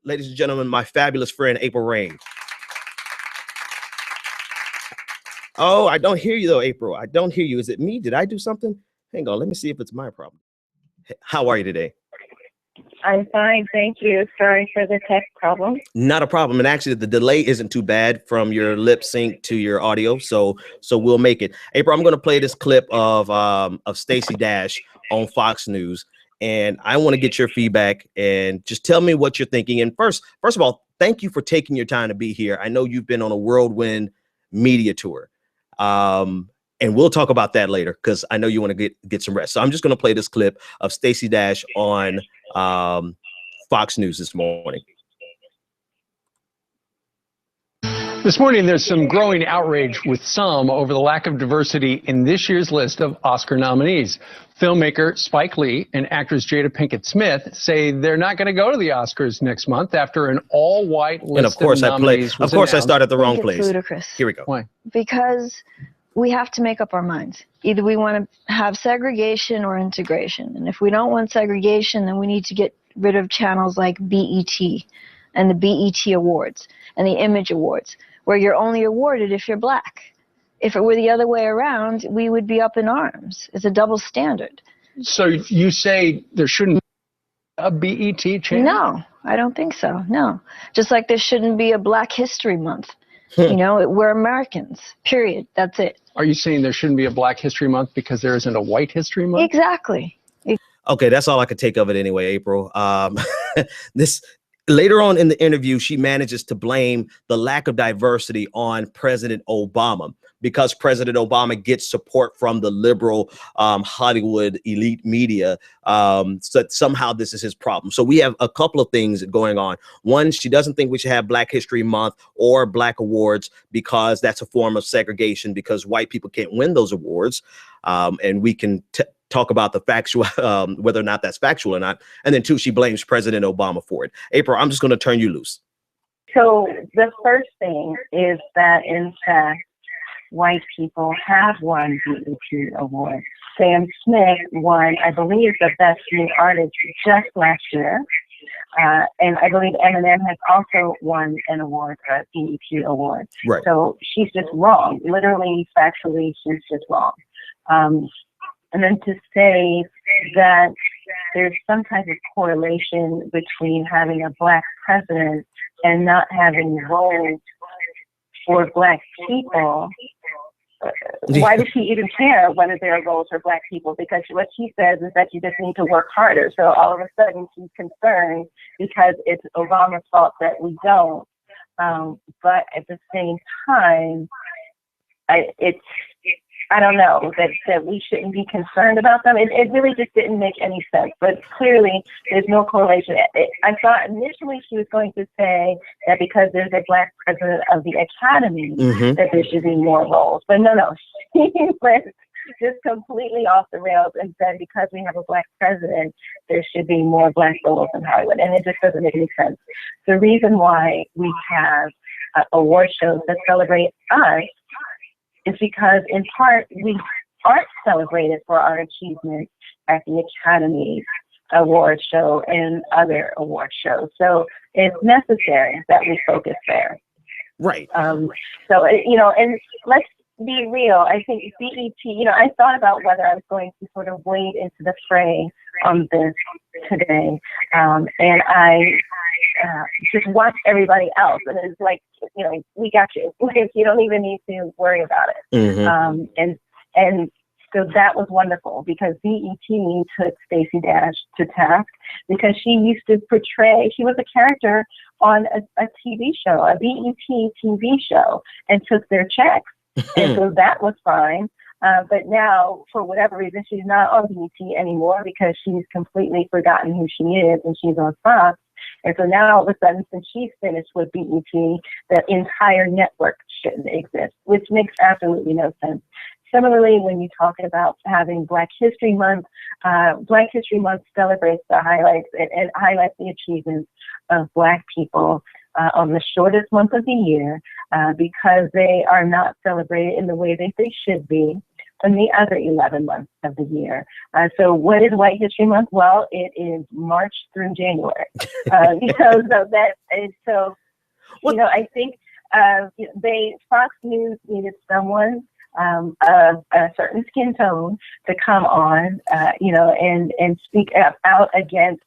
Ladies and gentlemen, my fabulous friend, April Rain. Oh, I don't hear you though, April. I don't hear you. Is it me? Did I do something? Hang on, let me see if it's my problem. How are you today? I'm fine, thank you. Sorry for the tech problem. Not a problem. And actually, the delay isn't too bad from your lip sync to your audio, so we'll make it. April, I'm going to play this clip of Stacey Dash on Fox News, and I want to get your feedback and just tell me what you're thinking. And first of all, thank you for taking your time to be here. I know you've been on a whirlwind media tour, and we'll talk about that later because I know you want to get some rest. So I'm just going to play this clip of Stacey Dash on Fox News this morning. This morning, there's some growing outrage with some over the lack of diversity in this year's list of Oscar nominees. Filmmaker Spike Lee and actress Jada Pinkett Smith say they're not going to go to the Oscars next month after an all-white list of nominees was announced. I started at the wrong place. It's ludicrous. Here we go. Why? Because we have to make up our minds. Either we want to have segregation or integration. And if we don't want segregation, then we need to get rid of channels like BET and the BET Awards and the Image Awards, where you're only awarded if you're black. If it were the other way around, we would be up in arms. It's a double standard. So you say there shouldn't be a BET channel? No, I don't think so, no. Just like there shouldn't be a Black History Month. You know, we're Americans, period. That's it. Are you saying there shouldn't be a Black History Month because there isn't a White History Month? Exactly. Okay, that's all I could take of it anyway, April. Later on in the interview, she manages to blame the lack of diversity on President Obama because President Obama gets support from the liberal Hollywood elite media. So somehow this is his problem. So we have a couple of things going on. One, she doesn't think we should have Black History Month or Black Awards because that's a form of segregation because white people can't win those awards. And we can talk about the factual, whether or not that's factual or not. And then two, she blames President Obama for it. April, I'm just going to turn you loose. So the first thing is that, in fact, white people have won BET awards. Sam Smith won, I believe, the Best New Artist just last year. And I believe Eminem has also won an award, a BET award. Right. So she's just wrong. Literally, factually, she's just wrong. And then to say that there's some type of correlation between having a black president and not having roles for black people, why does she even care whether there are roles for black people? Because what she says is that you just need to work harder. So all of a sudden she's concerned because it's Obama's fault that we don't. But at the same time, I don't know, that we shouldn't be concerned about them. It really just didn't make any sense. But clearly, there's no correlation. I thought initially she was going to say that because there's a black president of the Academy, that there should be more roles. But no, she went just completely off the rails and said because we have a black president, there should be more black roles in Hollywood. And it just doesn't make any sense. The reason why we have award shows that celebrate us is because, in part, we aren't celebrated for our achievements at the Academy Award show and other award shows. So it's necessary that we focus there. Right. So, and let's be real. I think BET, I thought about whether I was going to sort of wade into the fray on this today. And I just watch everybody else. And it's like, we got you. Like, you don't even need to worry about it. And so that was wonderful because BET took Stacey Dash to task because she used to she was a character on a TV show, a BET TV show, and took their checks. And so that was fine. But now, for whatever reason, she's not on BET anymore because she's completely forgotten who she is and she's on Fox. And so now all of a sudden, since she's finished with BET, the entire network shouldn't exist, which makes absolutely no sense. Similarly, when you talk about having Black History Month celebrates the highlights and highlights the achievements of Black people on the shortest month of the year because they are not celebrated in the way that they should be. than the other 11 months of the year. So what is White History Month? Well, it is March through January. I think Fox News needed someone of a certain skin tone to come on, and speak out against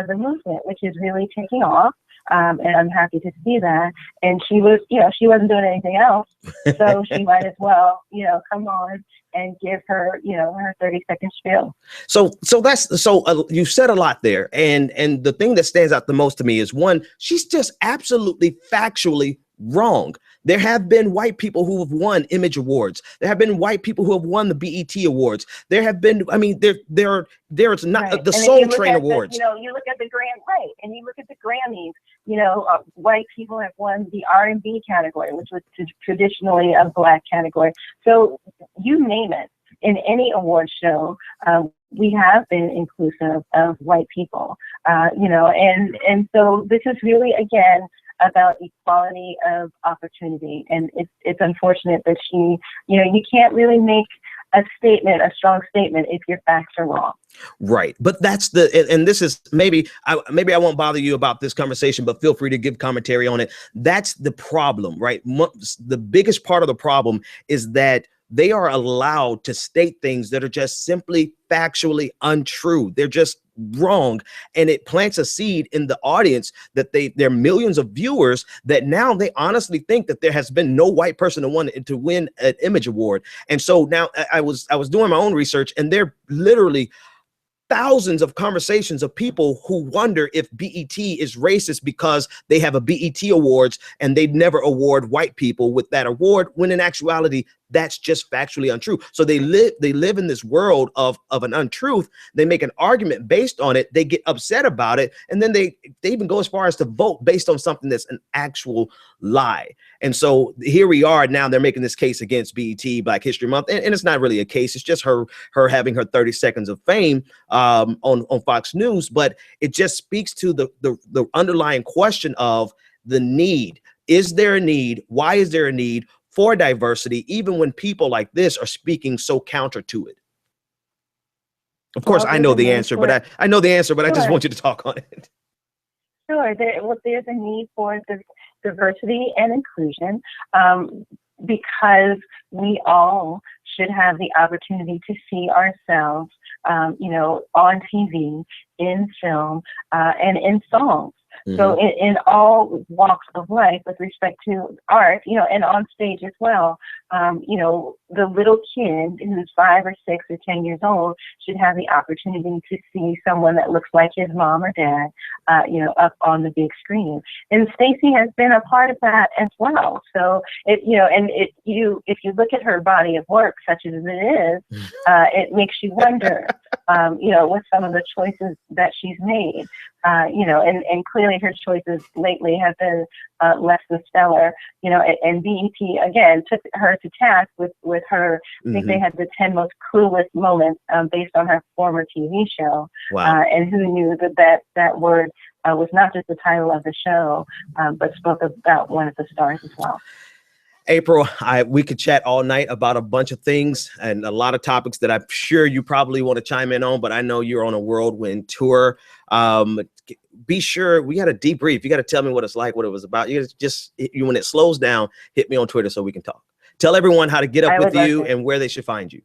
the movement, which is really taking off. And I'm happy to see that. And she wasn't doing anything else, so she might as well, come on and give her, her 30-second spiel. So you said a lot there, and the thing that stands out the most to me is, one, she's just absolutely factually wrong. There have been white people who have won Image Awards. There have been white people who have won the BET Awards. There have been, there's not right. the Soul Train Awards. You look at the and you look at the Grammys. White people have won the R&B category, which was traditionally a Black category. So you name it. In any award show, we have been inclusive of white people, and so this is really, again, about equality of opportunity. And it's unfortunate that you can't really make a strong statement, if your facts are wrong. Right. But that's and this is maybe I won't bother you about this conversation, but feel free to give commentary on it. That's the problem, right? The biggest part of the problem is that they are allowed to state things that are just simply factually untrue. They're just wrong. And it plants a seed in the audience that there are millions of viewers that now they honestly think that there has been no white person to win an Image Award. And so now I was doing my own research, and they're literally thousands of conversations of people who wonder if BET is racist because they have a BET Awards and they never award white people with that award, when in actuality, that's just factually untrue. So they live in this world of an untruth. They make an argument based on it. They get upset about it. And then they even go as far as to vote based on something that's an actual lie. And so here we are now, they're making this case against BET, Black History Month. And it's not really a case. It's just her having her 30 seconds of fame on Fox News. But it just speaks to the underlying question of the need. Is there a need? Why is there a need for diversity, even when people like this are speaking so counter to it? Of course, I know the answer, but I know the answer, but I just want you to talk on it. Sure. There's a need for diversity and inclusion, because we all should have the opportunity to see ourselves, on TV, in film, and in songs. So in all walks of life, with respect to art, and on stage as well, the little kid who's 5 or 6 or 10 years old should have the opportunity to see someone that looks like his mom or dad, up on the big screen. And Stacey has been a part of that as well. So if you look at her body of work, such as it is, it makes you wonder, with some of the choices that she's made, and clearly her choices lately have been less than stellar, and BET again took her to task with her. I think they had the 10 most clueless moments based on her former TV show. Wow. And who knew that word was not just the title of the show, but spoke about one of the stars as well. April, we could chat all night about a bunch of things and a lot of topics that I'm sure you probably want to chime in on, but I know you're on a whirlwind tour. Be sure, we got to debrief. You got to tell me what it's like, what it was about. You just, when it slows down, hit me on Twitter so we can talk. Tell everyone how to get up with you and where they should find you.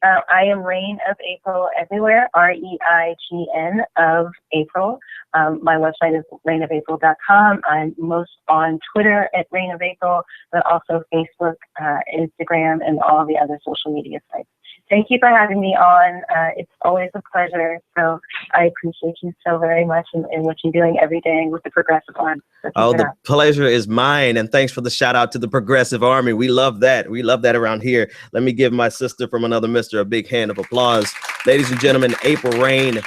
I am Reign of April everywhere, REIGN of April. My website is reignofApril.com. I'm most on Twitter at Reign of April, but also Facebook, Instagram, and all the other social media sites. Thank you for having me on. It's always a pleasure. So I appreciate you so very much and what you're doing every day with the Progressive Army. So the pleasure is mine. And thanks for the shout out to the Progressive Army. We love that. We love that around here. Let me give my sister from another mister a big hand of applause. Ladies and gentlemen, April Reign,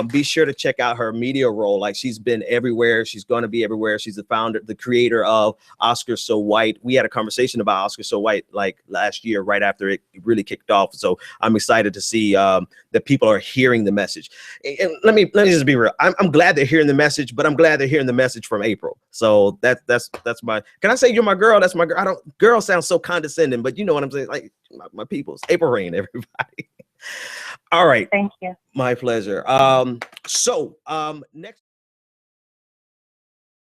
Be sure to check out her media role. Like, she's been everywhere. She's going to be everywhere. She's the founder, the creator of Oscar So White. We had a conversation about Oscar So White like last year, right after it really kicked off. So I'm excited to see that people are hearing the message. And let me just be real. I'm glad they're hearing the message, but I'm glad they're hearing the message from April. So that's my. Can I say you're my girl? That's my girl. Girl sounds so condescending, but you know what I'm saying. Like, my peoples. April Rain, everybody. All right. Thank you. My pleasure. So next.